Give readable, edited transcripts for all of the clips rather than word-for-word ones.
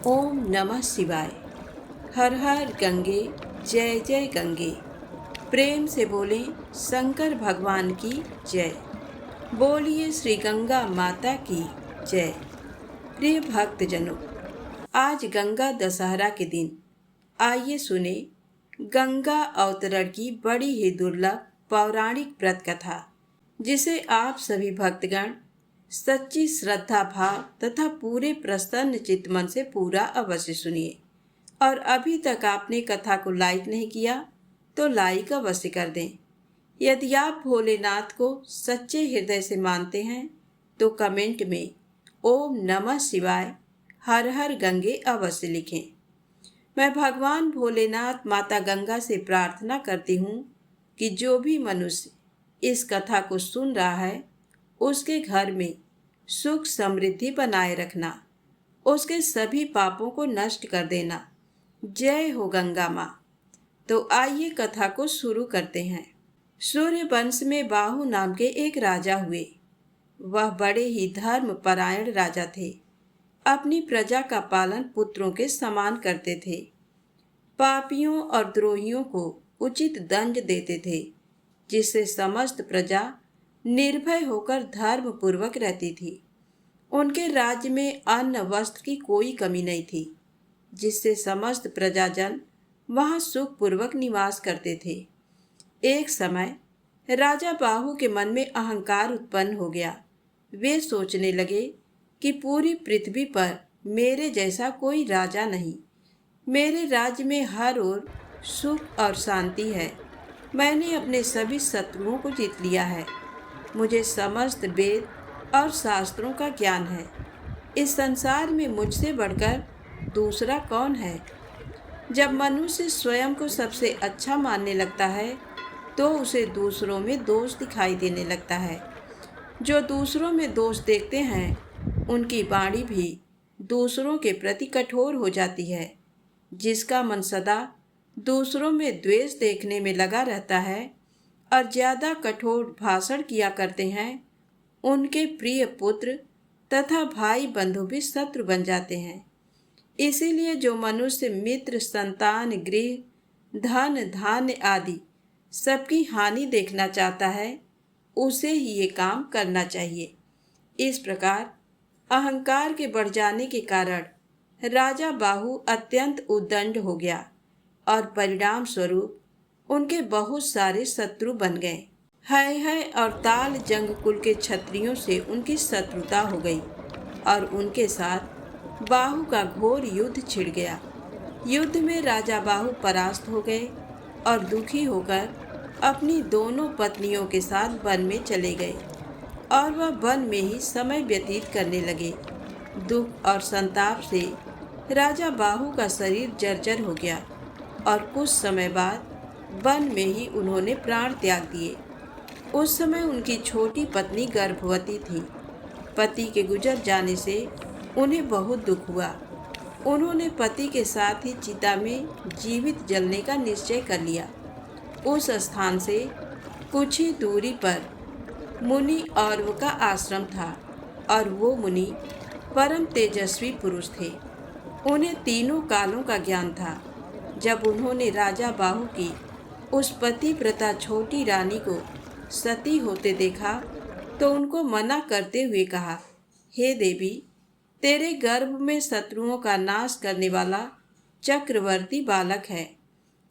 ओम नमः शिवाय। हर हर गंगे, जय जय गंगे। प्रेम से बोले शंकर भगवान की जय। बोलिए श्री गंगा माता की जय। प्रिय भक्तजनों, आज गंगा दशहरा के दिन आइए सुने गंगा अवतरण की बड़ी ही दुर्लभ पौराणिक व्रत कथा, जिसे आप सभी भक्तगण सच्ची श्रद्धा भाव तथा पूरे प्रसन्न चित्त मन से पूरा अवश्य सुनिए। और अभी तक आपने कथा को लाइक नहीं किया तो लाइक अवश्य कर दें। यदि आप भोलेनाथ को सच्चे हृदय से मानते हैं तो कमेंट में ओम नमः शिवाय हर हर गंगे अवश्य लिखें। मैं भगवान भोलेनाथ माता गंगा से प्रार्थना करती हूँ कि जो भी मनुष्य इस कथा को सुन रहा है उसके घर में सुख समृद्धि बनाए रखना, उसके सभी पापों को नष्ट कर देना। जय हो गंगा माँ। तो आइए कथा को शुरू करते हैं। सूर्य वंश में बाहु नाम के एक राजा हुए। वह बड़े ही धर्म परायण राजा थे। अपनी प्रजा का पालन पुत्रों के समान करते थे। पापियों और द्रोहियों को उचित दंड देते थे, जिससे समस्त प्रजा निर्भय होकर धर्म पूर्वक रहती थी। उनके राज्य में अन्न वस्त्र की कोई कमी नहीं थी, जिससे समस्त प्रजाजन वहां सुख पूर्वक निवास करते थे। एक समय राजा बाहु के मन में अहंकार उत्पन्न हो गया। वे सोचने लगे कि पूरी पृथ्वी पर मेरे जैसा कोई राजा नहीं। मेरे राज्य में हर ओर सुख और शांति है। मैंने अपने सभी शत्रुओं को जीत लिया है। मुझे समस्त वेद और शास्त्रों का ज्ञान है। इस संसार में मुझसे बढ़कर दूसरा कौन है। जब मनुष्य स्वयं को सबसे अच्छा मानने लगता है तो उसे दूसरों में दोष दिखाई देने लगता है। जो दूसरों में दोष देखते हैं उनकी वाणी भी दूसरों के प्रति कठोर हो जाती है। जिसका मन सदा दूसरों में द्वेष देखने में लगा रहता है और ज़्यादा कठोर भाषण किया करते हैं, उनके प्रिय पुत्र तथा भाई बंधु भी शत्रु बन जाते हैं। इसीलिए जो मनुष्य मित्र, संतान, गृह, धन, धान्य आदि सबकी हानि देखना चाहता है, उसे ही ये काम करना चाहिए। इस प्रकार अहंकार के बढ़ जाने के कारण राजा बाहु अत्यंत उद्दंड हो गया और परिणाम स्वरूप उनके बहुत सारे शत्रु बन गए। है और ताल जंग कुल के क्षत्रियों से उनकी शत्रुता हो गई और उनके साथ बाहु का घोर युद्ध छिड़ गया। युद्ध में राजा बाहु परास्त हो गए और दुखी होकर अपनी दोनों पत्नियों के साथ वन में चले गए और वह वन में ही समय व्यतीत करने लगे। दुख और संताप से राजा बाहु का शरीर जर्जर हो गया और कुछ समय बाद वन में ही उन्होंने प्राण त्याग दिए। उस समय उनकी छोटी पत्नी गर्भवती थी। पति के गुजर जाने से उन्हें बहुत दुख हुआ। उन्होंने पति के साथ ही चिता में जीवित जलने का निश्चय कर लिया। उस स्थान से कुछ ही दूरी पर मुनि औरव का आश्रम था और वो मुनि परम तेजस्वी पुरुष थे। उन्हें तीनों कालों का ज्ञान था। जब उन्होंने राजा बाहु की उस पतिव्रता छोटी रानी को सती होते देखा तो उनको मना करते हुए कहा, हे देवी, तेरे गर्भ में शत्रुओं का नाश करने वाला चक्रवर्ती बालक है,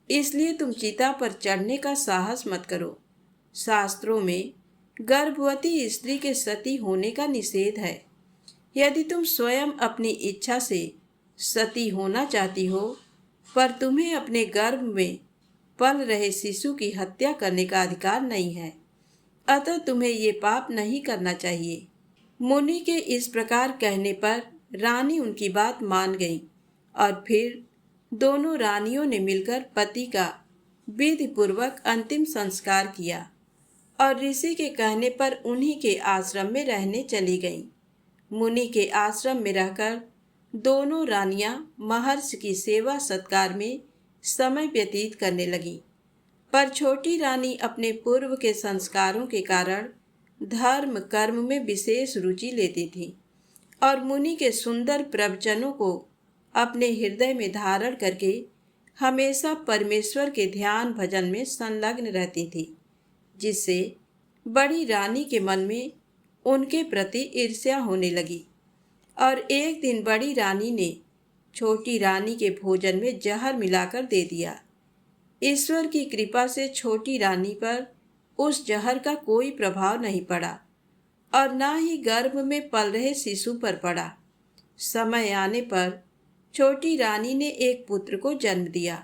इसलिए तुम चिता पर चढ़ने का साहस मत करो। शास्त्रों में गर्भवती स्त्री के सती होने का निषेध है। यदि तुम स्वयं अपनी इच्छा से सती होना चाहती हो, पर तुम्हें अपने गर्भ में पल रहे शिशु की हत्या करने का अधिकार नहीं है, अतः तुम्हें ये पाप नहीं करना चाहिए। मुनि के इस प्रकार कहने पर रानी उनकी बात मान गई और फिर दोनों रानियों ने मिलकर पति का विधि पूर्वक अंतिम संस्कार किया और ऋषि के कहने पर उन्हीं के आश्रम में रहने चली गईं। मुनि के आश्रम में रहकर दोनों रानियां महर्षि की सेवा सत्कार में समय व्यतीत करने लगी। पर छोटी रानी अपने पूर्व के संस्कारों के कारण धर्म कर्म में विशेष रुचि लेती थी और मुनि के सुंदर प्रवचनों को अपने हृदय में धारण करके हमेशा परमेश्वर के ध्यान भजन में संलग्न रहती थी, जिससे बड़ी रानी के मन में उनके प्रति ईर्ष्या होने लगी। और एक दिन बड़ी रानी ने छोटी रानी के भोजन में जहर मिलाकर दे दिया। ईश्वर की कृपा से छोटी रानी पर उस जहर का कोई प्रभाव नहीं पड़ा और ना ही गर्भ में पल रहे शिशु पर पड़ा। समय आने पर छोटी रानी ने एक पुत्र को जन्म दिया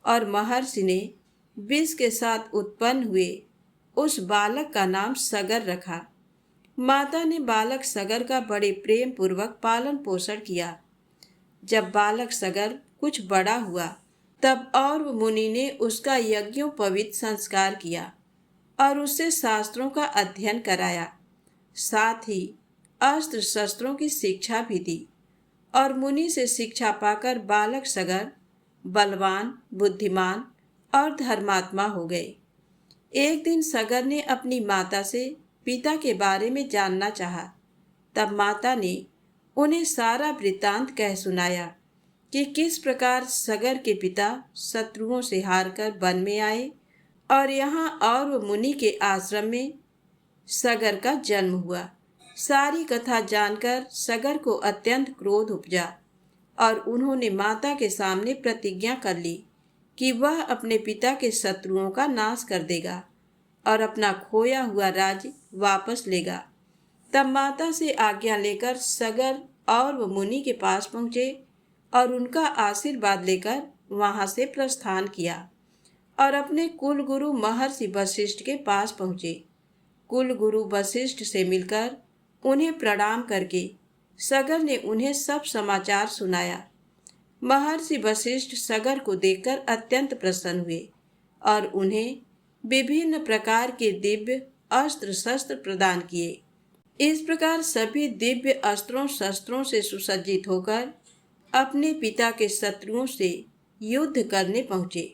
और महर्षि ने विष के साथ उत्पन्न हुए उस बालक का नाम सगर रखा। माता ने बालक सगर का बड़े प्रेम पूर्वक पालन पोषण किया। जब बालक सगर कुछ बड़ा हुआ तब और मुनि ने उसका यज्ञोपवीत संस्कार किया और उससे शास्त्रों का अध्ययन कराया, साथ ही अस्त्र शस्त्रों की शिक्षा भी दी। और मुनि से शिक्षा पाकर बालक सगर बलवान, बुद्धिमान और धर्मात्मा हो गए। एक दिन सगर ने अपनी माता से पिता के बारे में जानना चाहा। तब माता ने उन्हें सारा वृत्तांत कह सुनाया कि किस प्रकार सगर के पिता शत्रुओं से हारकर वन में आए और यहाँ और मुनि के आश्रम में सगर का जन्म हुआ। सारी कथा जानकर सगर को अत्यंत क्रोध उपजा और उन्होंने माता के सामने प्रतिज्ञा कर ली कि वह अपने पिता के शत्रुओं का नाश कर देगा और अपना खोया हुआ राज्य वापस लेगा। तब माता से आज्ञा लेकर सगर और वो मुनि के पास पहुँचे और उनका आशीर्वाद लेकर वहाँ से प्रस्थान किया और अपने कुल गुरु महर्षि वशिष्ठ के पास पहुँचे। कुल गुरु वशिष्ठ से मिलकर उन्हें प्रणाम करके सगर ने उन्हें सब समाचार सुनाया। महर्षि वशिष्ठ सगर को देखकर अत्यंत प्रसन्न हुए और उन्हें विभिन्न प्रकार के दिव्य अस्त्र शस्त्र प्रदान किए। इस प्रकार सभी दिव्य अस्त्रों शस्त्रों से सुसज्जित होकर अपने पिता के शत्रुओं से युद्ध करने पहुँचे।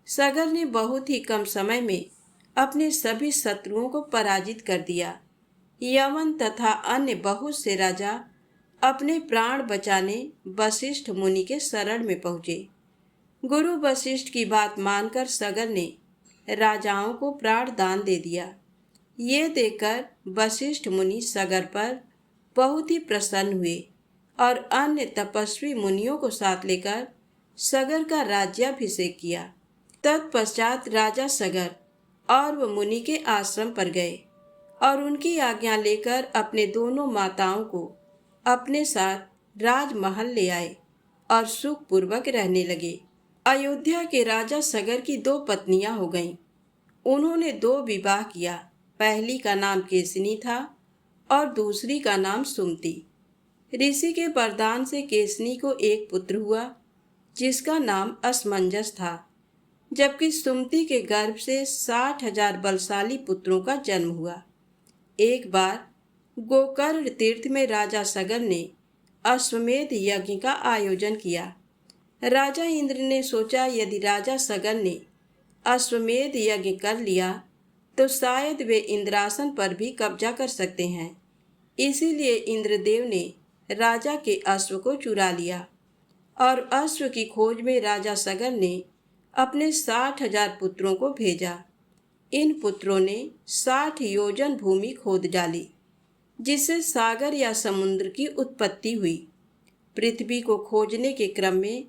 सगर ने बहुत ही कम समय में अपने सभी शत्रुओं को पराजित कर दिया। यवन तथा अन्य बहुत से राजा अपने प्राण बचाने वशिष्ठ मुनि के शरण में पहुँचे। गुरु वशिष्ठ की बात मानकर सगर ने राजाओं को प्राण दान दे दिया। ये देखकर वशिष्ठ मुनि सगर पर बहुत ही प्रसन्न हुए और अन्य तपस्वी मुनियों को साथ लेकर सगर का राज्याभिषेक किया। तत्पश्चात राजा सगर और वह मुनि के आश्रम पर गए और उनकी आज्ञा लेकर अपने दोनों माताओं को अपने साथ राजमहल ले आए और सुखपूर्वक रहने लगे। अयोध्या के राजा सगर की 2 पत्नियां हो गईं। उन्होंने 2 विवाह किया। पहली का नाम केसनी था और दूसरी का नाम सुमति। ऋषि के वरदान से केसनी को एक पुत्र हुआ जिसका नाम असमंजस था, जबकि सुमति के गर्भ से 60,000 बलशाली पुत्रों का जन्म हुआ। एक बार गोकर्ण तीर्थ में राजा सगर ने अश्वमेध यज्ञ का आयोजन किया। राजा इंद्र ने सोचा यदि राजा सगर ने अश्वमेध यज्ञ कर लिया तो शायद वे इंद्रासन पर भी कब्जा कर सकते हैं। इसीलिए इंद्रदेव ने राजा के अश्व को चुरा लिया और अश्व की खोज में राजा सगर ने अपने 60,000 पुत्रों को भेजा। इन पुत्रों ने 60 योजन भूमि खोद डाली, जिससे सागर या समुद्र की उत्पत्ति हुई। पृथ्वी को खोजने के क्रम में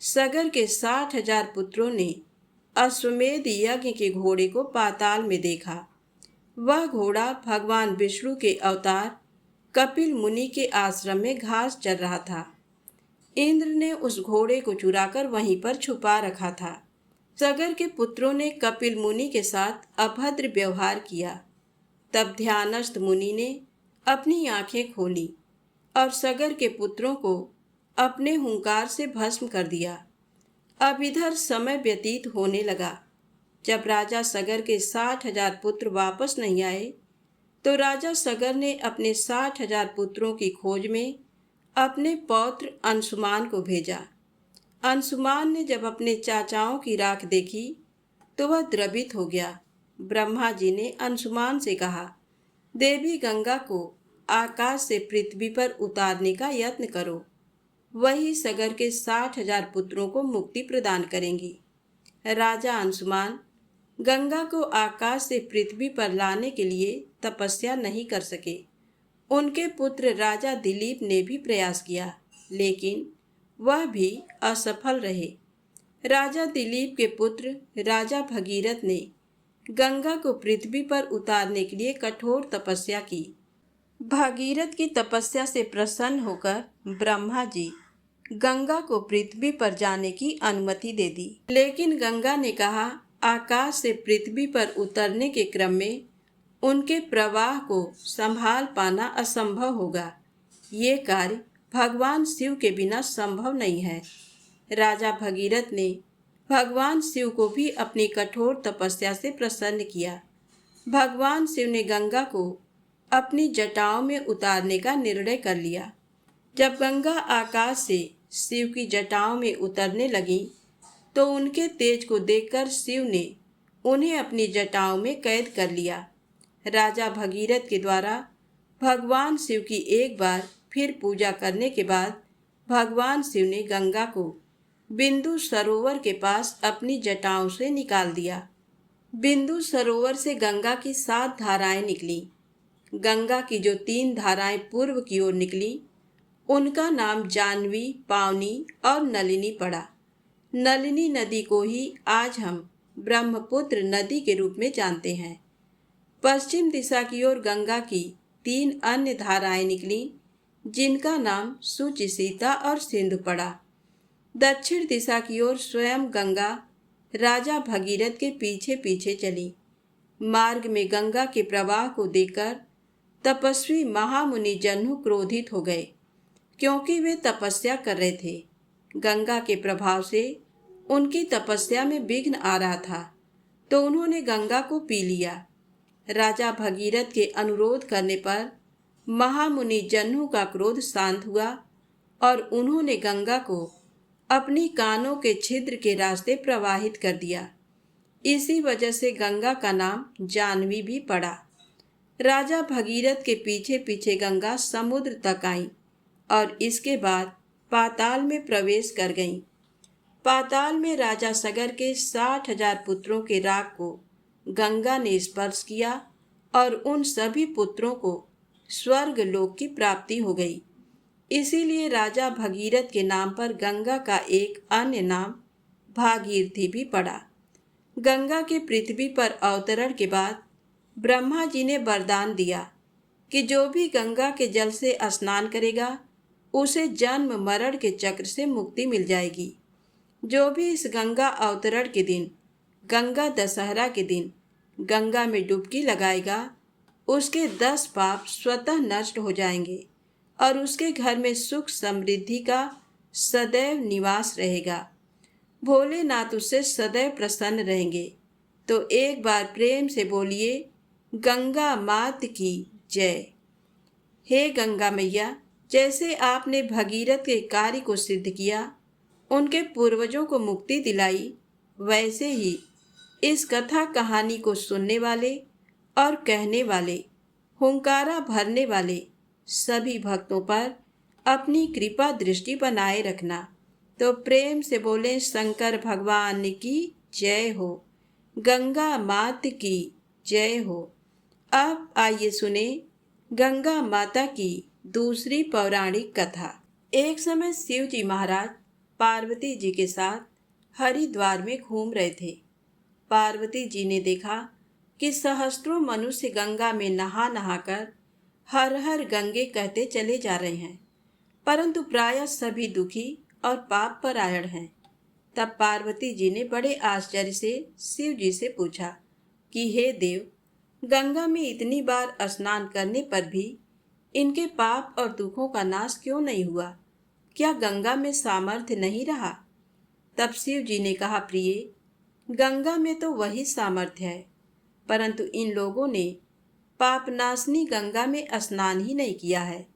सगर के 60,000 पुत्रों ने अश्वमेध यज्ञ के घोड़े को पाताल में देखा। वह घोड़ा भगवान विष्णु के अवतार कपिल मुनि के आश्रम में घास चर रहा था। इंद्र ने उस घोड़े को चुराकर वहीं पर छुपा रखा था। सगर के पुत्रों ने कपिल मुनि के साथ अभद्र व्यवहार किया। तब ध्यानस्थ मुनि ने अपनी आंखें खोली और सगर के पुत्रों को अपने हुंकार से भस्म कर दिया। अब इधर समय व्यतीत होने लगा। जब राजा सगर के 60,000 पुत्र वापस नहीं आए तो राजा सगर ने अपने 60,000 पुत्रों की खोज में अपने पौत्र अंशुमान को भेजा। अंशुमान ने जब अपने चाचाओं की राख देखी तो वह द्रवित हो गया। ब्रह्मा जी ने अंशुमान से कहा, देवी गंगा को आकाश से पृथ्वी पर उतारने का यत्न करो। वही सगर के 60,000 पुत्रों को मुक्ति प्रदान करेंगी। राजा अंशुमान गंगा को आकाश से पृथ्वी पर लाने के लिए तपस्या नहीं कर सके। उनके पुत्र राजा दिलीप ने भी प्रयास किया, लेकिन वह भी असफल रहे। राजा दिलीप के पुत्र राजा भगीरथ ने गंगा को पृथ्वी पर उतारने के लिए कठोर तपस्या की। भागीरथ की तपस्या से प्रसन्न होकर ब्रह्मा जी गंगा को पृथ्वी पर जाने की अनुमति दे दी। लेकिन गंगा ने कहा, आकाश से पृथ्वी पर उतरने के क्रम में उनके प्रवाह को संभाल पाना असंभव होगा। ये कार्य भगवान शिव के बिना संभव नहीं है। राजा भगीरथ ने भगवान शिव को भी अपनी कठोर तपस्या से प्रसन्न किया। भगवान शिव ने गंगा को अपनी जटाओं में उतारने का निर्णय कर लिया। जब गंगा आकाश से शिव की जटाओं में उतरने लगी तो उनके तेज को देखकर शिव ने उन्हें अपनी जटाओं में कैद कर लिया। राजा भगीरथ के द्वारा भगवान शिव की एक बार फिर पूजा करने के बाद भगवान शिव ने गंगा को बिंदु सरोवर के पास अपनी जटाओं से निकाल दिया। बिंदु सरोवर से गंगा की 7 धाराएं निकली। गंगा की जो 3 धाराएं पूर्व की ओर निकली उनका नाम जानवी, पावनी और नलिनी पड़ा। नलिनी नदी को ही आज हम ब्रह्मपुत्र नदी के रूप में जानते हैं। पश्चिम दिशा की ओर गंगा की 3 अन्य धाराएं निकली, जिनका नाम सुचिसीता और सिंधु पड़ा। दक्षिण दिशा की ओर स्वयं गंगा राजा भगीरथ के पीछे पीछे चली। मार्ग में गंगा के प्रवाह को देखकर तपस्वी महामुनि जन्हु क्रोधित हो गए, क्योंकि वे तपस्या कर रहे थे। गंगा के प्रभाव से उनकी तपस्या में विघ्न आ रहा था, तो उन्होंने गंगा को पी लिया। राजा भगीरथ के अनुरोध करने पर महामुनि जन्हु का क्रोध शांत हुआ और उन्होंने गंगा को अपनी कानों के छिद्र के रास्ते प्रवाहित कर दिया। इसी वजह से गंगा का नाम जानवी भी पड़ा। राजा भगीरथ के पीछे पीछे गंगा समुद्र तक आई और इसके बाद पाताल में प्रवेश कर गईं। पाताल में राजा सगर के 60,000 पुत्रों के राग को गंगा ने स्पर्श किया और उन सभी पुत्रों को स्वर्ग लोक की प्राप्ति हो गई। इसीलिए राजा भगीरथ के नाम पर गंगा का एक अन्य नाम भागीरथी भी पड़ा। गंगा के पृथ्वी पर अवतरण के बाद ब्रह्मा जी ने वरदान दिया कि जो भी गंगा के जल से स्नान करेगा उसे जन्म मरण के चक्र से मुक्ति मिल जाएगी। जो भी इस गंगा अवतरण के दिन, गंगा दशहरा के दिन गंगा में डुबकी लगाएगा, उसके 10 पाप स्वतः नष्ट हो जाएंगे और उसके घर में सुख समृद्धि का सदैव निवास रहेगा। भोलेनाथ उससे सदैव प्रसन्न रहेंगे। तो एक बार प्रेम से बोलिए, गंगा मात की जय। हे गंगा मैया, जैसे आपने भगीरथ के कार्य को सिद्ध किया, उनके पूर्वजों को मुक्ति दिलाई, वैसे ही इस कथा कहानी को सुनने वाले और कहने वाले, हुंकारा भरने वाले सभी भक्तों पर अपनी कृपा दृष्टि बनाए रखना। तो प्रेम से बोलें, शंकर भगवान की जय हो, गंगा मात की जय हो। अब आइए सुने गंगा माता की दूसरी पौराणिक कथा। एक समय शिव जी महाराज पार्वती जी के साथ हरिद्वार में घूम रहे थे। पार्वती जी ने देखा कि सहस्त्रों मनुष्य गंगा में नहा नहाकर हर हर गंगे कहते चले जा रहे हैं, परंतु प्रायः सभी दुखी और पाप परायण हैं। तब पार्वती जी ने बड़े आश्चर्य से शिव जी से पूछा कि हे देव, गंगा में इतनी बार स्नान करने पर भी इनके पाप और दुखों का नाश क्यों नहीं हुआ? क्या गंगा में सामर्थ्य नहीं रहा? तब शिव जी ने कहा, प्रिय, गंगा में तो वही सामर्थ्य है, परंतु इन लोगों ने पापनाशनी गंगा में स्नान ही नहीं किया है,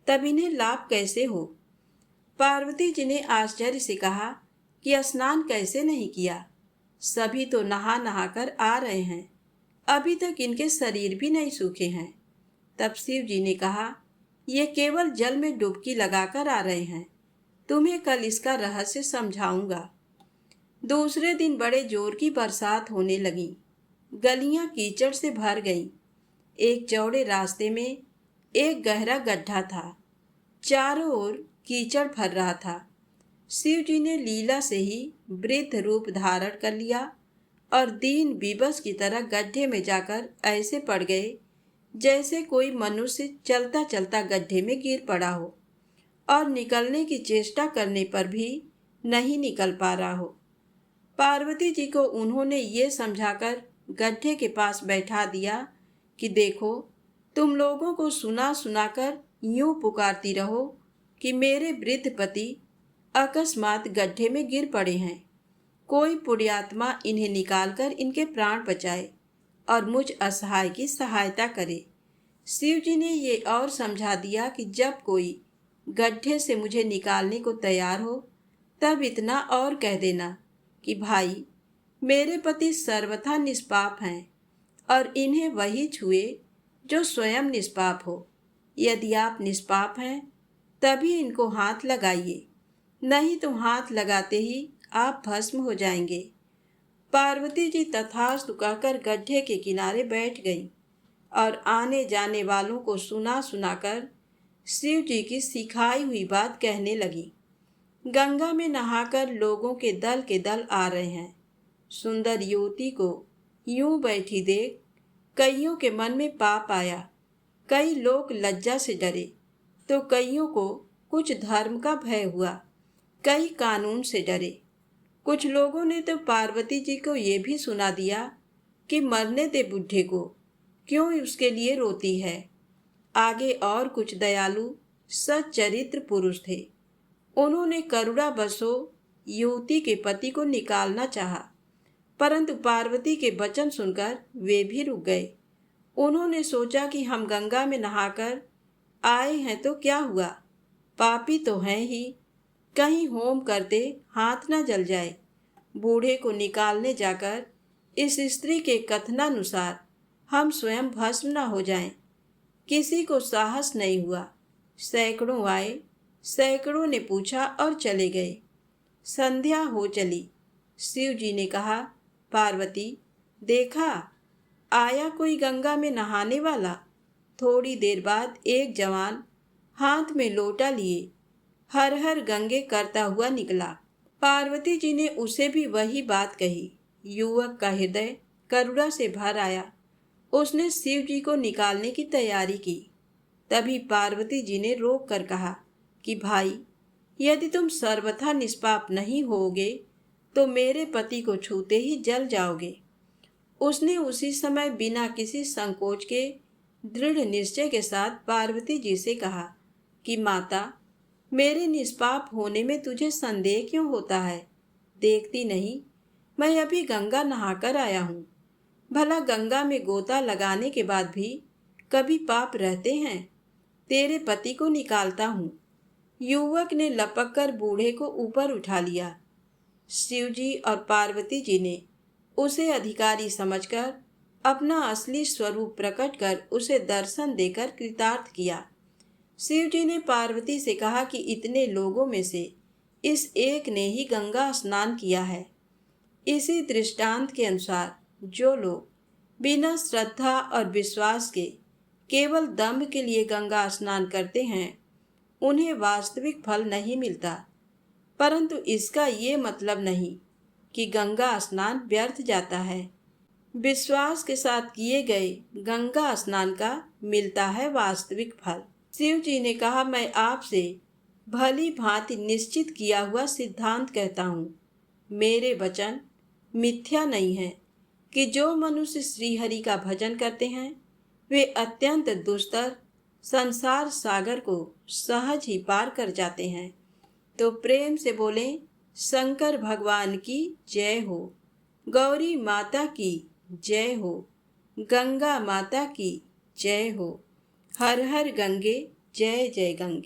तब इन्हें लाभ कैसे हो? पार्वती जी ने आश्चर्य से कहा कि स्नान कैसे नहीं किया? सभी तो नहा नहाकर आ रहे हैं, अभी तक इनके शरीर भी नहीं सूखे हैं। तब शिव जी ने कहा, ये केवल जल में डुबकी लगाकर आ रहे हैं। तुम्हें कल इसका रहस्य समझाऊंगा। दूसरे दिन बड़े जोर की बरसात होने लगी। गलियां कीचड़ से भर गईं। एक चौड़े रास्ते में एक गहरा गड्ढा था। चारों ओर कीचड़ भर रहा था। शिव जी ने लीला से ही वृद्ध रूप धारण कर लिया और दीन विवश की तरह गड्ढे में जाकर ऐसे पड़ गए जैसे कोई मनुष्य चलता चलता गड्ढे में गिर पड़ा हो और निकलने की चेष्टा करने पर भी नहीं निकल पा रहा हो। पार्वती जी को उन्होंने ये समझाकर गड्ढे के पास बैठा दिया कि देखो, तुम लोगों को सुना सुनाकर यूं पुकारती रहो कि मेरे वृद्ध पति अकस्मात गड्ढे में गिर पड़े हैं। कोई पुण्यात्मा इन्हें निकालकर इनके प्राण बचाए और मुझ असहाय की सहायता करे। शिव जी ने ये और समझा दिया कि जब कोई गड्ढे से मुझे निकालने को तैयार हो तब इतना और कह देना कि भाई, मेरे पति सर्वथा निष्पाप हैं और इन्हें वही छुए जो स्वयं निष्पाप हो। यदि आप निष्पाप हैं तभी इनको हाथ लगाइए, नहीं तो हाथ लगाते ही आप भस्म हो जाएंगे। पार्वती जी तथास्तु कहकर गड्ढे के किनारे बैठ गई और आने जाने वालों को सुना सुनाकर शिव जी की सिखाई हुई बात कहने लगी। गंगा में नहाकर लोगों के दल आ रहे हैं। सुंदर युवती को यूं बैठी देख कईयों के मन में पाप आया। कई लोग लज्जा से डरे तो कईयों को कुछ धर्म का भय हुआ, कई कानून से डरे। कुछ लोगों ने तो पार्वती जी को ये भी सुना दिया कि मरने दे बुढ़े को, क्यों उसके लिए रोती है। आगे और कुछ दयालु सच्चरित्र पुरुष थे। उन्होंने करुणा बसो युवती के पति को निकालना चाहा, परंतु पार्वती के वचन सुनकर वे भी रुक गए। उन्होंने सोचा कि हम गंगा में नहाकर आए हैं तो क्या हुआ, पापी तो हैं ही, कहीं होम करते हाथ न जल जाए। बूढ़े को निकालने जाकर इस स्त्री के कथनानुसार हम स्वयं भस्म न हो जाएं। किसी को साहस नहीं हुआ। सैकड़ों आए, सैकड़ों ने पूछा और चले गए। संध्या हो चली। शिव जी ने कहा, पार्वती, देखा आया कोई गंगा में नहाने वाला। थोड़ी देर बाद एक जवान हाथ में लोटा लिए हर हर गंगे करता हुआ निकला। पार्वती जी ने उसे भी वही बात कही। युवक का हृदय करुणा से भर आया। उसने शिव जी को निकालने की तैयारी की। तभी पार्वती जी ने रोक कर कहा कि भाई, यदि तुम सर्वथा निष्पाप नहीं होगे तो मेरे पति को छूते ही जल जाओगे। उसने उसी समय बिना किसी संकोच के दृढ़ निश्चय के साथ पार्वती जी से कहा कि माता, मेरे निष्पाप होने में तुझे संदेह क्यों होता है? देखती नहीं, मैं अभी गंगा नहाकर आया हूँ। भला गंगा में गोता लगाने के बाद भी कभी पाप रहते हैं? तेरे पति को निकालता हूँ। युवक ने लपक कर बूढ़े को ऊपर उठा लिया। शिव जी और पार्वती जी ने उसे अधिकारी समझकर अपना असली स्वरूप प्रकट कर उसे दर्शन देकर कृतार्थ किया। शिव जी ने पार्वती से कहा कि इतने लोगों में से इस एक ने ही गंगा स्नान किया है। इसी दृष्टांत के अनुसार जो लोग बिना श्रद्धा और विश्वास के केवल दम्भ के लिए गंगा स्नान करते हैं, उन्हें वास्तविक फल नहीं मिलता। परंतु इसका ये मतलब नहीं कि गंगा स्नान व्यर्थ जाता है। विश्वास के साथ किए गए गंगा स्नान का मिलता है वास्तविक फल। शिव जी ने कहा, मैं आपसे भली भांति निश्चित किया हुआ सिद्धांत कहता हूँ। मेरे वचन मिथ्या नहीं है कि जो मनुष्य श्रीहरि का भजन करते हैं वे अत्यंत दुस्तर संसार सागर को सहज ही पार कर जाते हैं। तो प्रेम से बोलें, शंकर भगवान की जय हो, गौरी माता की जय हो, गंगा माता की जय हो। हर हर गंगे, जय जय गंगे।